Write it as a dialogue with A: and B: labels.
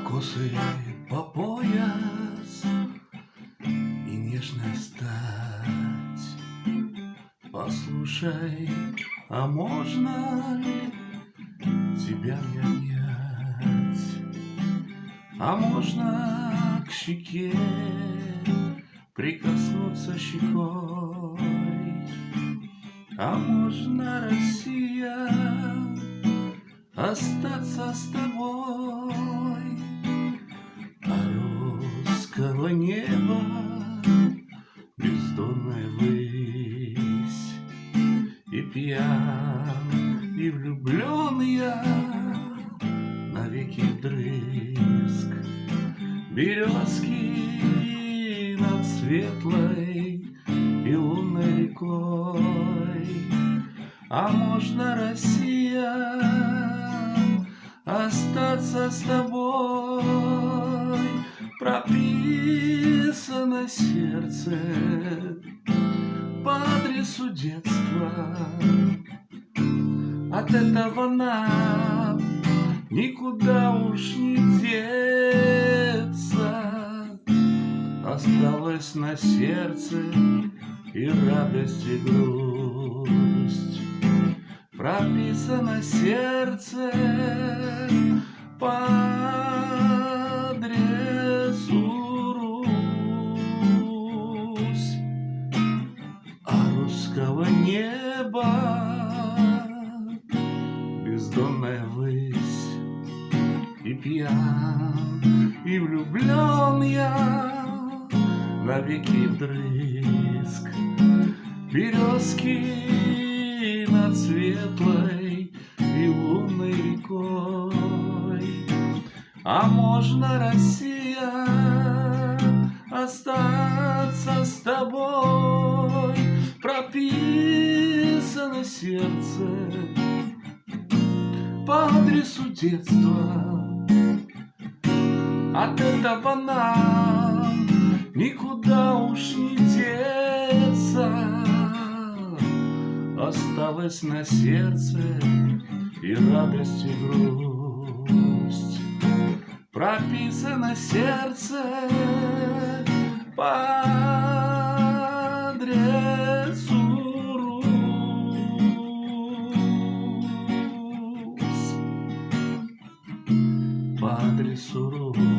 A: косы по пояс и нежная стать. Послушай, а можно ли тебя мне обнять? А можно к щеке прикоснуться щекой? А можно, Россия, остаться с тобой? А русского неба бездонная высь, и пьян, и влюблен я навеки вдрызг. Березки над светлой и лунной рекой. А можно, Россия, остаться с тобой? Прописано сердце по адресу детства. От этого нам никуда уж не деться. Осталось на сердце и радость, и грусть. Прописано сердце по адресу Русь, а русского неба бездонная высь, и пьян, и влюблен я навеки вдрызг. Березки над светлой и лунной рекой. А можно, Россия, остаться с тобой? Прописано сердце по адресу детства. От этого нам никуда уж не деться. Осталось на сердце и радость, и грусть. Прописано сердце по адресу Русь, по адресу Русь.